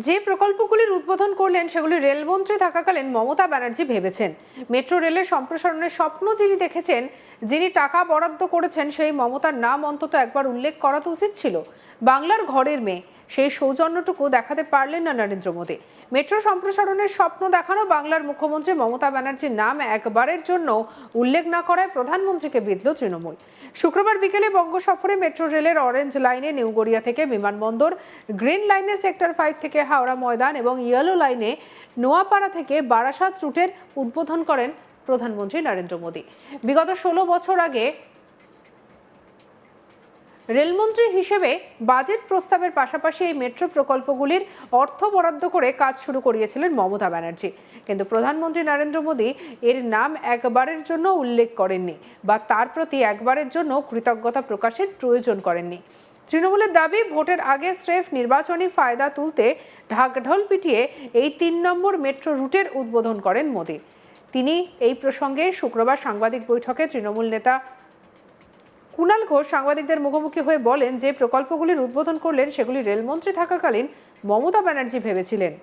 যে প্রকল্পগুলির উদ্বোধন করলেন সেগুলি রেলমন্ত্রী থাকাকালীন মমতা ব্যানার্জি ভেবেছেন। মেট্রো রেলের সম্প্রসারণের স্বপ্ন যিনি দেখেছেন, যিনি টাকা বরাদ্দ করেছেন, সেই মমতার নাম অন্তত একবার উল্লেখ করা তো উচিত ছিল। বাংলার ঘরের মেয়ে, সেই সৌজন্যটুকু দেখাতে পারলেন না নরেন্দ্র মোদী। মেট্রো সম্প্রসারণের স্বপ্ন দেখানো বাংলার মুখ্যমন্ত্রী মমতা ব্যানার্জির নাম একবারের জন্য উল্লেখ না করায় প্রধানমন্ত্রীকে বিঁধল তৃণমূল। শুক্রবার বিকেলে বঙ্গ সফরে মেট্রো রেলের অরেঞ্জ লাইনে নিউ গড়িয়া থেকে বিমানবন্দর, গ্রিন লাইনে সেক্টর 5 থেকে হাওড়া ময়দান এবং ইয়েলো লাইনে নোয়াপাড়া থেকে বারাসাত রুটের উদ্বোধন করেন প্রধানমন্ত্রী নরেন্দ্র মোদী। বিগত 16 বছর আগে রেলমন্ত্রী হিসেবে বাজেট প্রস্তাবের পাশাপাশি এই মেট্রো প্রকল্পগুলির অর্থ বরাদ্দ করে কাজ শুরু করিয়েছিলেন মমতা ব্যানার্জি। কিন্তু প্রধানমন্ত্রী নরেন্দ্র মোদী এর নাম একবারের জন্য উল্লেখ করেননি বা তার প্রতি একবারের জন্য কৃতজ্ঞতা প্রকাশের প্রয়োজন করেননি। তৃণমূলের দাবি, ভোটের আগে স্রেফ নির্বাচনী ফায়দা তুলতে ঢাকঢোল পিটিয়ে এই 3 নম্বর মেট্রো রুটের উদ্বোধন করেন মোদী। তিনি এই প্রসঙ্গে শুক্রবার সাংবাদিক বৈঠকে তৃণমূল নেতা কুণাল ঘোষ সাংবাদিকদের মুখোমুখি হয়ে বলেন, যে প্রকল্পগুলির উদ্বোধন করলেন সেগুলি রেলমন্ত্রী থাকাকালীন মমতা ব্যানার্জি ভেবেছিলেন।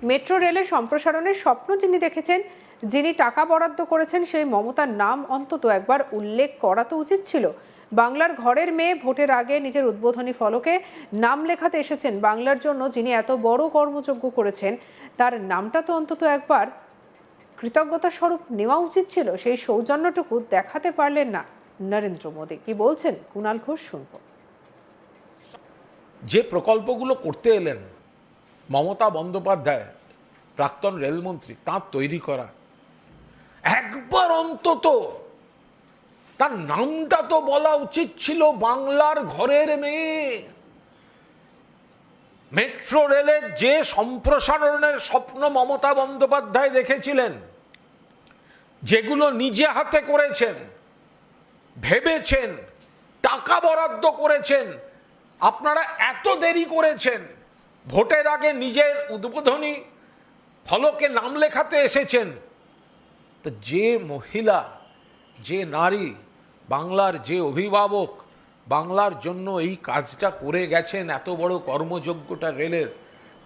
মেট্রো রেলের সম্প্রসারণের স্বপ্ন যিনি দেখেছেন, যিনি টাকা বরাদ্দ করেছেন, সেই মমতার নাম অন্তত একবার উল্লেখ করা তো উচিত ছিল। বাংলার ঘরের মেয়ে, ভোটের আগে নিজের উদ্বোধনী ফলকে নাম লেখাতে এসেছেন। বাংলার জন্য যিনি এত বড় কর্মযজ্ঞ করেছেন, তার নামটা তো অন্তত একবার কৃতজ্ঞতা স্বরূপ নেওয়া উচিত ছিল। সেই সৌজন্যটুকু দেখাতে পারলেন না নরেন্দ্র মোদী। কি বলছেন কুণাল ঘোষ, শুনব। যে প্রকল্পগুলো করতে এলেন মমতা বন্দ্যোপাধ্যায়, প্রাক্তন রেলমন্ত্রী, তার তৈরি করা, একবার অন্তত তার নামটা তো বলা উচিত ছিল বাংলার ঘরের মেয়ে। মেট্রো রেলের যে সম্প্রসারণের স্বপ্ন মমতা বন্দ্যোপাধ্যায় দেখেছিলেন, যেগুলো নিজে হাতে করেছেন, ভেবেছেন, টাকা বরাদ্দ করেছেন, আপনারা এত দেরি করেছেন। ভোটের আগে নিজের উদ্বোধনী ফলকে নাম লেখাতে এসেছেন। তো যে মহিলা, যে নারী, বাংলার যে অভিভাবক, বাংলার জন্য এই কাজটা করে গেছেন, এত বড় কর্মযজ্ঞটা রেলের,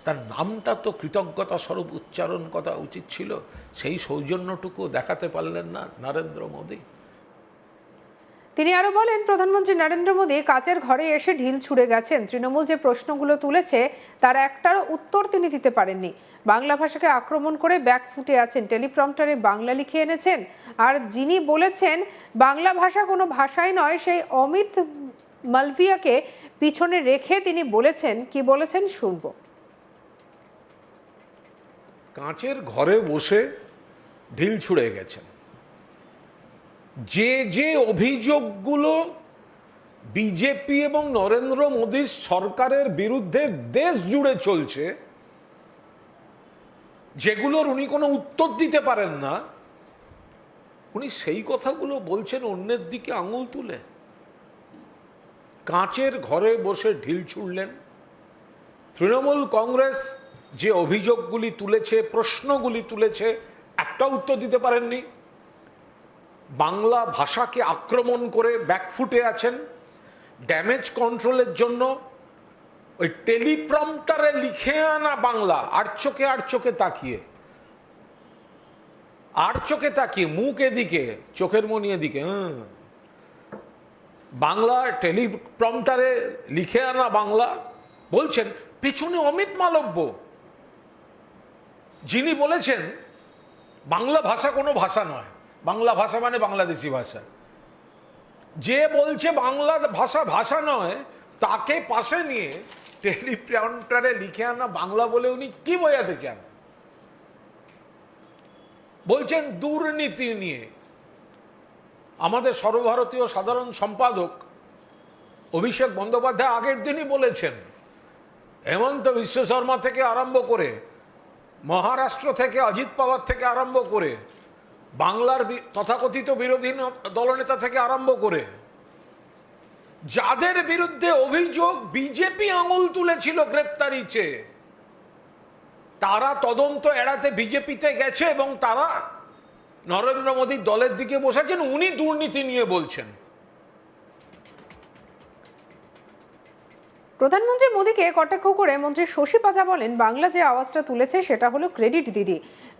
তার নামটা তো কৃতজ্ঞতা স্বরূপ উচ্চারণ করা উচিত ছিল। সেই সৌজন্যটুকু দেখাতে পারলেন না নরেন্দ্র মোদী। তিনি আরো বলেন, প্রধানমন্ত্রী নরেন্দ্র মোদী কাচের ঘরে এসে ঢিল ছুড়ে গেছেন। তৃণমূল যে প্রশ্নগুলো তুলেছে তার একটারও উত্তর তিনি দিতে পারেননি। বাংলা ভাষাকে আক্রমণ করে ব্যাকফুটে আছেন, টেলিপ্রম্পটারে বাংলা লিখে এনেছেন। আর যিনি বলেছেন বাংলা ভাষা কোনো ভাষাই নয়, সেই অমিত মালভিয়াকে পিছনে রেখে তিনি বলেছেন, কি বলেছেন শুনবো। কাঁচের ঘরে বসে ঢিল ছুড়ে গেছেন। যে যে অভিযোগগুলো বিজেপি এবং নরেন্দ্র মোদীর সরকারের বিরুদ্ধে দেশ জুড়ে চলছে, যেগুলোর উনি কোনো উত্তর দিতে পারেন না, উনি সেই কথাগুলো বলছেন অন্যের দিকে আঙুল তুলে। কাঁচের ঘরে বসে ঢিল ছুড়লেন। তৃণমূল কংগ্রেস যে অভিযোগগুলি তুলেছে, প্রশ্নগুলি তুলেছে, একটা উত্তর দিতে পারেননি। বাংলা ভাষাকে আক্রমণ করে ব্যাকফুটে আছেন। ড্যামেজ কন্ট্রোলের জন্য ওই টেলিপ্রম্পটারে লিখে আনা বাংলা, আর চোখে তাকিয়ে, মুখ এদিকে, চোখের মনি এদিকে, বাংলা টেলিপ্রম্পটারে লিখে আনা বাংলা বলছেন। পেছনে অমিত মালব্য, যিনি বলেছেন বাংলা ভাষা কোনো ভাষা নয়, বাংলা ভাষা মানে বাংলাদেশি ভাষা। যে বলছে বাংলা ভাষা ভাষা নয়, তাকে পাশে নিয়ে টেলিপ্রম্পটারে লিখে আনা বাংলা বলে উনি কি বোঝাতে চান? বলছেন দুর্নীতি নিয়ে। আমাদের সর্বভারতীয় সাধারণ সম্পাদক অভিষেক বন্দ্যোপাধ্যায় আগের দিনই বলেছেন, হেমন্ত বিশ্ব শর্মা থেকে আরম্ভ করে, মহারাষ্ট্র থেকে অজিত পাওয়ার থেকে আরম্ভ করে, বাংলার তথাকথিত বিরোধী দলনেতা থেকে আরম্ভ করে, যাদের বিরুদ্ধে অভিযোগ বিজেপি আঙুল তুলেছিল গ্রেপ্তারি চেয়ে, তারা তদন্ত এড়াতে বিজেপিতে গেছে এবং তারা নরেন্দ্র মোদীর দলের দিকে বসেছেন। উনি দুর্নীতি নিয়ে বলছেন। প্রধানমন্ত্রী মোদীকে কটাক্ষ করে মন্ত্রী শশী পাজা বলেন, বাংলা যে আওয়াজটা তুলেছে সেটা হলো ক্রেডিট দিদি,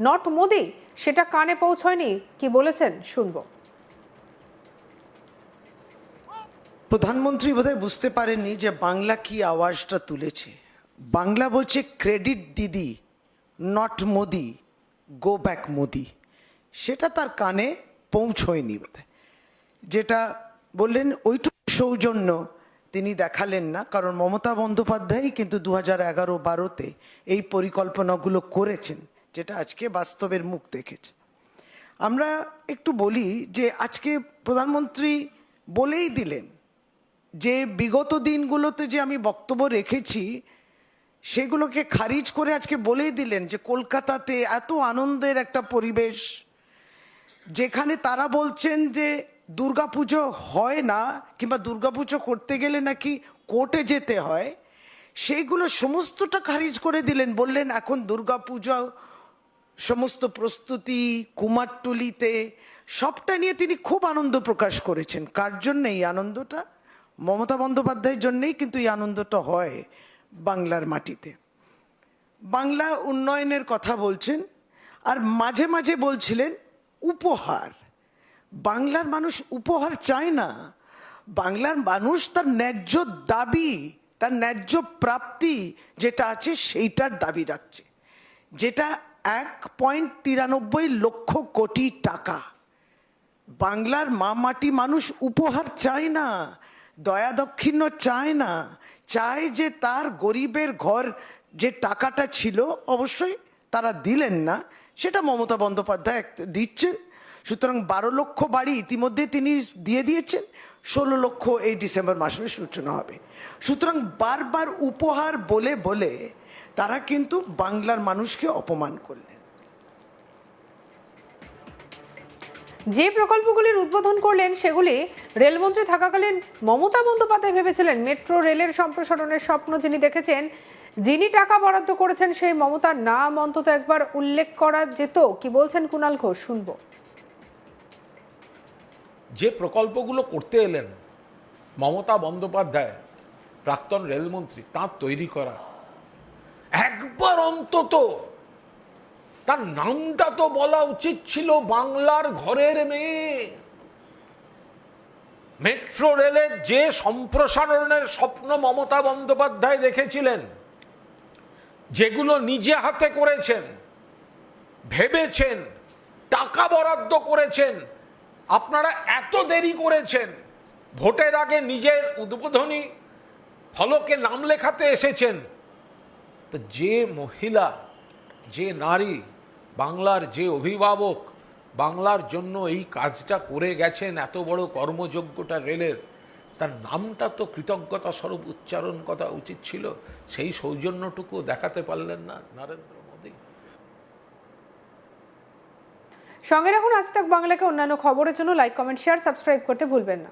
নট মোদি। সেটা কানে পৌঁছয়নি। কি বলেছেন শুনবো। প্রধানমন্ত্রী বোধহয় বুঝতে পারেননি যে বাংলা কি আওয়াজটা তুলেছে। বাংলা বলছে ক্রেডিট দিদি, not Modi, go back Modi. সেটা তার কানে পৌঁছয়নি বোধহয়। যেটা বললেন ওইটুকু সৌজন্য তিনি দেখালেন না, কারণ মমতা বন্দ্যোপাধ্যায় কিন্তু 2011-12-তে এই পরিকল্পনাগুলো করেছেন, যেটা আজকে বাস্তবের মুখ দেখেছে। আমরা একটু বলি যে আজকে প্রধানমন্ত্রী বলেই দিলেন যে বিগত দিনগুলোতে যে আমি বক্তব্য রেখেছি সেগুলোকে খারিজ করে আজকে বলেই দিলেন যে কলকাতাতে এত আনন্দের একটা পরিবেশ, যেখানে তারা বলছেন যে দুর্গাপুজো হয় না কিংবা দুর্গাপুজো করতে গেলে নাকি কোর্টে যেতে হয়, সেইগুলো সমস্তটা খারিজ করে দিলেন। বললেন এখন দুর্গাপুজো সমস্ত প্রস্তুতি কুমারটুলিতে, সবটা নিয়ে তিনি খুব আনন্দ প্রকাশ করেছেন। কার জন্য এই আনন্দটা? মমতা বন্দ্যোপাধ্যায়ের জন্যেই কিন্তু এই আনন্দটা হয় বাংলার মাটিতে। বাংলা উন্নয়নের কথা বলছেন, আর মাঝে মাঝে বলছিলেন উপহার। বাংলার মানুষ উপহার চায় না, বাংলার মানুষ তার ন্যায্য দাবি, তার ন্যায্য প্রাপ্তি যেটা আছে সেইটার দাবি রাখছে, যেটা 1.93 লক্ষ কোটি টাকা। বাংলার মাটি মানুষ উপহার চায় না, দয়া দক্ষিণ্য চায় না, চায় যে তার গরিবের ঘর যে টাকাটা ছিল, অবশ্যই তারা দিলেন না, সেটা মমতা বন্দ্যোপাধ্যায় দিচ্ছেন। সুতরাং 12 লক্ষ বাড়ি ইতিমধ্যে তিনি দিয়ে দিয়েছেন, 16 লক্ষ এই ডিসেম্বর মাসের সূচনা হবে। সুতরাং বারবার উপহার বলে বলে তারা কিন্তু বাংলার মানুষকে অপমান করলেন। যে প্রকল্পগুলির উদ্বোধন করলেন সেগুলি রেলমন্ত্রী থাকাকালীন মমতা বন্দ্যোপাধ্যায় ভেবেছিলেন। মেট্রো রেলের সম্প্রসারণের স্বপ্ন যিনি দেখেছেন, যিনি টাকা বরাদ্দ করেছেন, সেই মমতার নাম অন্তত একবার উল্লেখ করা যেত। কি বলছেন কুণাল ঘোষ, শুনবো। যে প্রকল্পগুলো করতে এলেন মমতা বন্দ্যোপাধ্যায়, প্রাক্তন রেলমন্ত্রী, তার তৈরি করা, একবার অন্তত তার নামটা তো বলা উচিত ছিল, বাংলার ঘরের মেয়ে। মেট্রো রেলের যে সম্প্রসারণের স্বপ্ন মমতা বন্দ্যোপাধ্যায় দেখেছিলেন, যেগুলো নিজে হাতে করেছেন, ভেবেছেন, টাকা বরাদ্দ করেছেন, আপনারা এত দেরি করেছেন। ভোটের আগে নিজের উদ্বোধনী ফলকে নাম লেখাতে এসেছেন। তো যে মহিলা, যে নারী, বাংলার যে অভিভাবক, বাংলার জন্য এই কাজটা করে গেছেন, এত বড় কর্মযজ্ঞটা রেলের, তার নামটা তো কৃতজ্ঞতা স্বরূপ উচ্চারণ করা উচিত ছিল। সেই সৌজন্যটুকু দেখাতে পারলেন না নরেন্দ্র মোদী। সঙ্গে রাখুন আজ তাক বাংলাকে। অন্যান্য খবরের জন্য লাইক, কমেন্ট, শেয়ার, সাবস্ক্রাইব করতে ভুলবেন না।